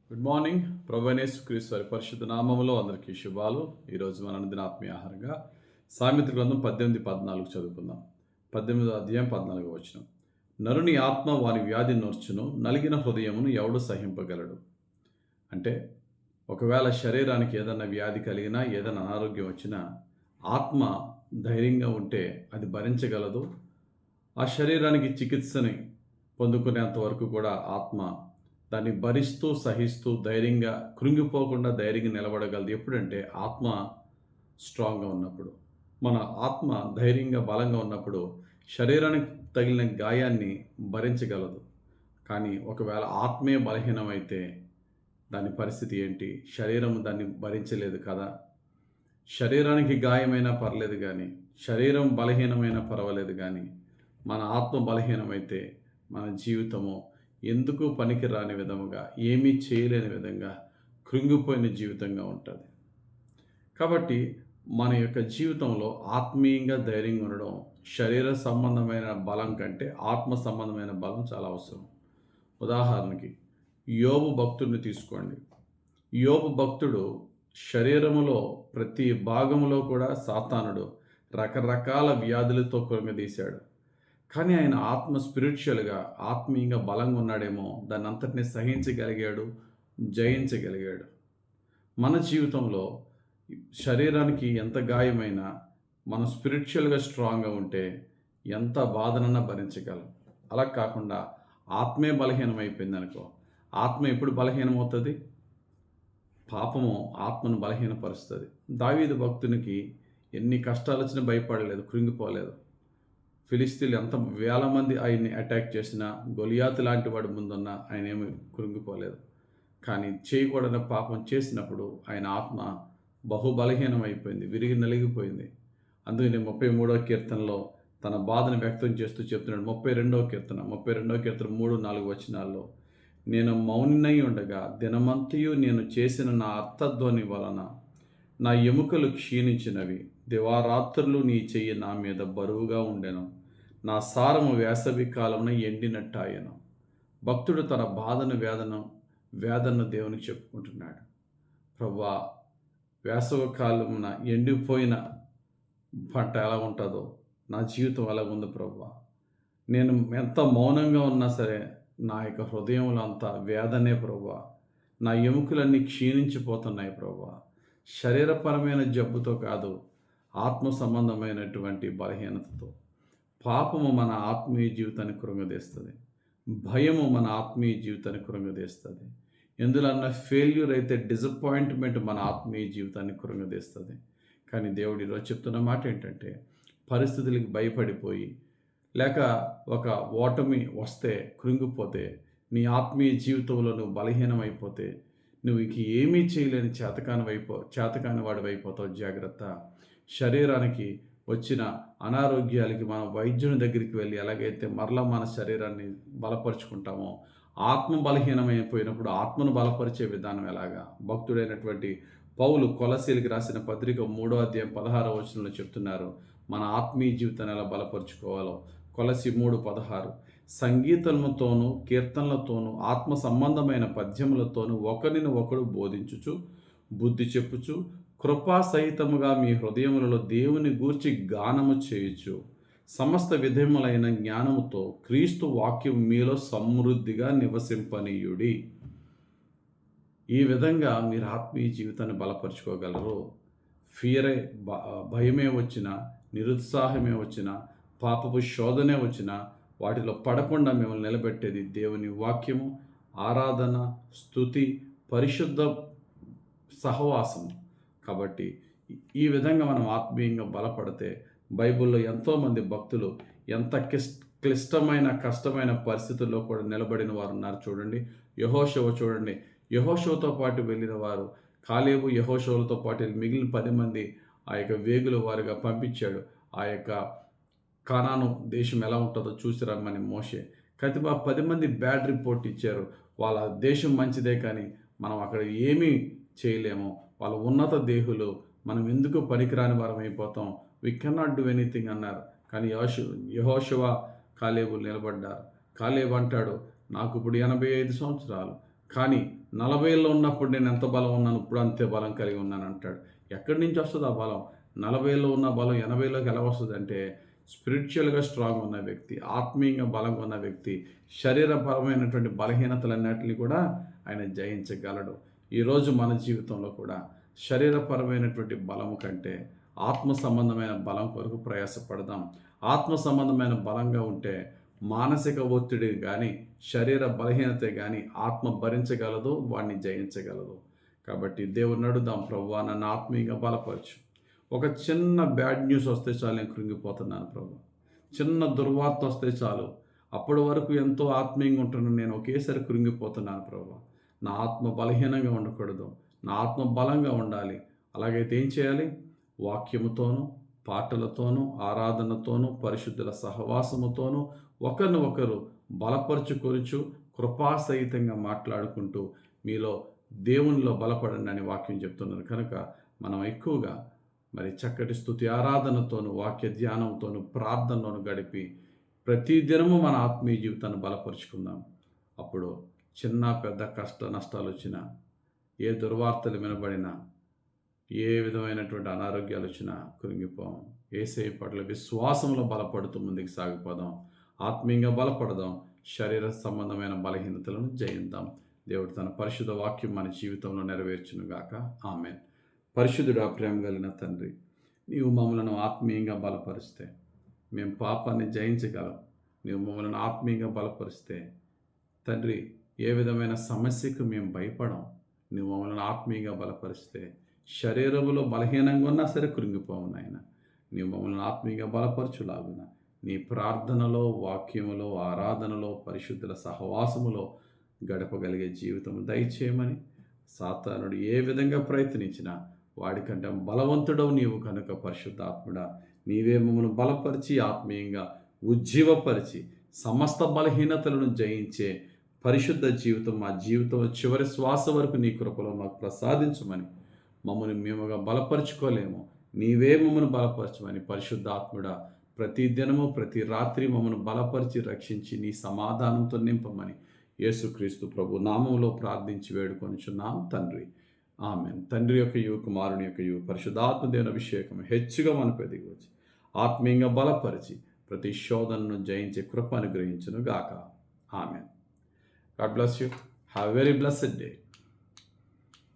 Good morning. ప్రభువైన యేసుక్రీస్తు వారి పరిశుద్ధ నామములో అందరికీ శుభాలు. ఈరోజు మన అనుదిన ఆత్మీయ ఆహారంగా సామెతల గ్రంథం 18:14 చదువుకుందాం. 18వ అధ్యాయం 14వ వచనం. నరుని ఆత్మ వాని వ్యాధి నోర్చును, నలిగిన హృదయమును ఎవడు సహింపగలడు. అంటే ఒకవేళ శరీరానికి ఏదైనా వ్యాధి కలిగినా, ఏదైనా అనారోగ్యం వచ్చినా ఆత్మ ధైర్యంగా ఉంటే అది భరించగలదు. ఆ శరీరానికి చికిత్సని పొందుకునేంత వరకు కూడా ఆత్మ దాన్ని భరిస్తూ సహిస్తూ ధైర్యంగా కృంగిపోకుండా ధైర్యంగా నిలబడగలదు. ఎప్పుడంటే ఆత్మ స్ట్రాంగ్గా ఉన్నప్పుడు, మన ఆత్మ ధైర్యంగా బలంగా ఉన్నప్పుడు శరీరానికి తగిలిన గాయాన్ని భరించగలదు. కానీ ఒకవేళ ఆత్మే బలహీనమైతే దాని పరిస్థితి ఏంటి? శరీరం దాన్ని భరించలేదు కదా. శరీరానికి గాయమైనా పర్లేదు కానీ, శరీరం బలహీనమైనా పర్వాలేదు కానీ, మన ఆత్మ బలహీనమైతే మన జీవితము ఎందుకు పనికి రాని విధముగా, ఏమీ చేయలేని విధంగా కృంగిపోయిన జీవితంగా ఉంటుంది. కాబట్టి మన యొక్క జీవితంలో ఆత్మీయంగా ధైర్యంగా ఉండడం శరీర సంబంధమైన బలం కంటే ఆత్మ సంబంధమైన బలం చాలా అవసరం. ఉదాహరణకి యోబు భక్తుడిని తీసుకోండి. యోబు భక్తుడు శరీరములో ప్రతి భాగములో కూడా సాతానుడు రకరకాల వ్యాధులతో కృంగదీశాడు. కానీ ఆయన ఆత్మ స్పిరిచువల్‌గా, ఆత్మీయంగా బలంగా ఉన్నాడేమో, దాన్ని అంతటిని సహించగలిగాడు, జయించగలిగాడు. మన జీవితంలో శరీరానికి ఎంత గాయమైనా మనం స్పిరిచువల్‌గా స్ట్రాంగ్‌గా ఉంటే ఎంత బాధనన్నా భరించగలం. అలా కాకుండా ఆత్మే బలహీనమైపోయిందనుకో, ఆత్మ ఎప్పుడు బలహీనమవుతుంది? పాపము ఆత్మను బలహీనపరుస్తుంది. దావీదు భక్తునికి ఎన్ని కష్టాలొచ్చినా భయపడలేదు, కృంగిపోలేదు. ఫిలిస్తీన్లు ఎంత వేల మంది ఆయన్ని అటాక్ చేసినా, గొలియాతు లాంటి వాడి ముందున్న ఆయన ఏమి కృంగిపోలేదు. కానీ చేయకూడని పాపం చేసినప్పుడు ఆయన ఆత్మ బహుబలహీనం అయిపోయింది, విరిగి నలిగిపోయింది. అందుకని 33వ కీర్తనలో తన బాధను వ్యక్తం చేస్తూ చెప్తున్నాడు. 32వ కీర్తన 3-4 వచనాల్లో, నేను మౌనినై ఉండగా దినమంతయు నేను చేసిన నా అర్థధ్వని వలన నా ఎముకలు క్షీణించినవి. దివారాత్రులు నీ చెయ్యి నా మీద బరువుగా ఉండెను. నా సారము వేసవి కాలమున ఎండినట్టాయను. భక్తుడు తన బాధను వేదనను దేవునికి చెప్పుకుంటున్నాడు. ప్రభువా, వేసవి కాలమున ఎండిపోయిన పంట ఎలా ఉంటుందో నా జీవితం అలా ఉంది ప్రభువా. నేను ఎంత మౌనంగా ఉన్నా సరే నా యొక్క హృదయంలో అంతా వేదనే ప్రభువా. నా ఎముకలన్నీ క్షీణించిపోతున్నాయి ప్రభువా. శరీరపరమైన జబ్బుతో కాదు, ఆత్మ సంబంధమైనటువంటి బలహీనతతో. పాపము మన ఆత్మీయ జీవితాన్ని కృంగదీస్తుంది. భయము మన ఆత్మీయ జీవితాన్ని కృంగదీస్తుంది. ఎందులన్నా ఫెయిల్యూర్ అయితే డిసప్పాయింట్మెంట్ మన ఆత్మీయ జీవితాన్ని కృంగదీస్తుంది. కానీ దేవుడు ఈరోజు చెప్తున్న మాట ఏంటంటే, పరిస్థితులకు భయపడిపోయి లేక ఒక ఓటమి వస్తే కృంగిపోతే, నీ ఆత్మీయ జీవితంలో నువ్వు బలహీనమైపోతే, నువ్వు ఇంక ఏమీ చేయలేని చేతకాని వాడివైపోతావు. జాగ్రత్త. శరీరానికి వచ్చిన అనారోగ్యాలకి మనం వైద్యుని దగ్గరికి వెళ్ళి ఎలాగైతే మరలా మన శరీరాన్ని బలపరుచుకుంటామో, ఆత్మ బలహీనమైపోయినప్పుడు ఆత్మను బలపరిచే విధానం ఎలాగా? భక్తుడైనటువంటి పౌలు కొలసీలకు రాసిన పత్రిక 3వ అధ్యాయం 16వ వచనంలో చెప్తున్నారు, మన ఆత్మీయ జీవితాన్ని ఎలా బలపరుచుకోవాలో. కొలసి 3:16, సంగీతముతోనూ కీర్తనలతోనూ ఆత్మ సంబంధమైన పద్యములతోనూ ఒకరిని ఒకడు బోధించుచు బుద్ధి చెప్పుచు కృపాసహితముగా మీ హృదయములలో దేవుని గూర్చి గానము చేయుచు సమస్త విధములైన జ్ఞానముతో క్రీస్తు వాక్యం మీలో సమృద్ధిగా నివసింపనీయుడి. ఈ విధంగా మీరు ఆత్మీయ జీవితాన్ని బలపరుచుకోగలరు. భయమే వచ్చినా, నిరుత్సాహమే వచ్చినా, పాపపు శోధనే వచ్చినా వాటిలో పడకుండా మిమ్మల్ని నిలబెట్టేది దేవుని వాక్యము, ఆరాధన, స్తుతి, పరిశుద్ధ సహవాసము. కాబట్టి ఈ విధంగా మనం ఆత్మీయంగా బలపడితే, బైబిల్లో ఎంతోమంది భక్తులు ఎంత క్లిష్టమైన కష్టమైన పరిస్థితుల్లో కూడా నిలబడిన వారు ఉన్నారు. చూడండి, యెహోషువ చూడండి. యెహోషువతో పాటు వెళ్ళిన వారు, కాలేబు యెహోషువలతో పాటు మిగిలిన 10 మంది ఆ యొక్క వేగుల వారిగా పంపించాడు. ఆ యొక్క కానాను దేశం ఎలా ఉంటుందో చూసి రమ్మని మోషే. అయితే 10 మంది బ్యాడ్ రిపోర్ట్ ఇచ్చారు. వాళ్ళ దేశం మంచిదే కానీ మనం అక్కడ ఏమీ చేయలేము, వాళ్ళు ఉన్నత దేహులు, మనం ఎందుకు పనికిరాని వారం అయిపోతాం, వి కెనాట్ డూ ఎనీథింగ్ అన్నారు. కానీ యెహోషువ కాలేబు నిలబడ్డారు. కాలేబు అంటాడు, నాకు ఇప్పుడు 85 సంవత్సరాలు, కానీ 40లో ఉన్నప్పుడు నేను ఎంత బలం ఉన్నాను, ఇప్పుడు అంతే బలం కలిగి ఉన్నాను అంటాడు. ఎక్కడి నుంచి వస్తుంది ఆ బలం? 40లో ఉన్న బలం 80లోకి ఎలా వస్తుందంటే, స్పిరిచువల్‌గా స్ట్రాంగ్ ఉన్న వ్యక్తి, ఆత్మీయంగా బలంగా ఉన్న వ్యక్తి, శరీరపరమైనటువంటి బలహీనతలన్నిటిని కూడా ఆయన జయించగలడు. ఈరోజు మన జీవితంలో కూడా శరీరపరమైనటువంటి బలము కంటే ఆత్మ సంబంధమైన బలం కొరకు ప్రయాసపడదాం. ఆత్మ సంబంధమైన బలంగా ఉంటే మానసిక ఒత్తిడి కానీ, శరీర బలహీనత కానీ ఆత్మ భరించగలదు, వాడిని జయించగలదు. కాబట్టి దేవుడిని అడుగుదాం, ప్రభువా నన్ను ఆత్మీయంగా బలపరచు. ఒక చిన్న బ్యాడ్ న్యూస్ వస్తే చాలు నేను కృంగిపోతున్నాను ప్రభు. చిన్న దుర్వార్త వస్తే చాలు, అప్పటి వరకు ఎంతో ఆత్మీయంగా ఉంటున్నాను, నేను ఒకేసారి కృంగిపోతున్నాను ప్రభు. నా ఆత్మ బలహీనంగా ఉండకూడదు, నా ఆత్మ బలంగా ఉండాలి. అలాగైతే ఏం చేయాలి? వాక్యముతోనూ, పాటలతోనూ, ఆరాధనతోనూ, పరిశుద్ధుల సహవాసముతోనూ ఒకరిని ఒకరు బలపరుచుకొనుచు కృపాసహితంగా మాట్లాడుకుంటూ మీలో దేవునిలో బలపడండి అని వాక్యం చెప్తున్నారు. కనుక మనం ఎక్కువగా మరి చక్కటి స్తుతి ఆరాధనతోనూ, వాక్య ధ్యానంతోనూ, ప్రార్థనలోను గడిపి ప్రతి దినము మన ఆత్మీయ జీవితాన్ని బలపరుచుకుందాం. అప్పుడు చిన్న పెద్ద కష్ట నష్టాలు వచ్చినా, ఏ దుర్వార్తలు వినబడినా, ఏ విధమైనటువంటి అనారోగ్యాలు వచ్చినా కృంగిపోం. యేసయ్య పట్ల విశ్వాసంలో బలపడుతూ ముందుకు సాగిపోదాం. ఆత్మీయంగా బలపడదాం. శరీర సంబంధమైన బలహీనతలను జయిద్దాం. దేవుడు తన పరిశుద్ధ వాక్యం మన జీవితంలో నెరవేర్చునుగాక. ఆమేన్. పరిశుద్ధుడా, ప్రేమ కలిగిన తండ్రి, నీవు మమ్మలను ఆత్మీయంగా బలపరిస్తే మేము పాపాన్ని జయించగలం. నీవు మమ్మల్ని ఆత్మీయంగా బలపరిస్తే తండ్రి, ఏ విధమైన సమస్యకు మేము భయపడం. నువ్వు మమ్మల్ని ఆత్మీయంగా బలపరిస్తే శరీరంలో బలహీనంగా ఉన్నా సరే కృంగిపోవు నాయన. నీవు మమ్మల్ని ఆత్మీయంగా బలపరచులాగున నీ ప్రార్థనలో, వాక్యములో, ఆరాధనలో, పరిశుద్ధుల సహవాసములో గడపగలిగే జీవితం దయచేయమని, సాతానుడు ఏ విధంగా ప్రయత్నించినా వాడికంటే బలవంతుడవు నీవు కనుక పరిశుద్ధాత్ముడా, నీవే మమ్మల్ని బలపరిచి ఆత్మీయంగా ఉజ్జీవపరిచి సమస్త బలహీనతలను జయించే పరిశుద్ధ జీవితం మా జీవితం చివరి శ్వాస వరకు నీ కృపలో మాకు ప్రసాదించమని, మమ్మల్ని మేముగా బలపరుచుకోలేము, నీవే మమ్మల్ని బలపరచమని పరిశుద్ధాత్ముడా ప్రతి దినము ప్రతి రాత్రి మమ్మల్ని బలపరిచి రక్షించి నీ సమాధానంతో నింపమని యేసుక్రీస్తు ప్రభు నామములో ప్రార్థించి వేడుకొనుచున్నాం తండ్రి. ఆమేన్. తండ్రి యొక్క కుమారుని యొక్క పరిశుద్ధాత్మ దేవుని అభిషేకం హెచ్చుగా మనకు ఎదిగి వచ్చి ఆత్మీయంగా బలపరిచి ప్రతి శోధనను జయించే కృప అనుగ్రహించును గాక. ఆమేన్. God bless you. Have a very blessed day.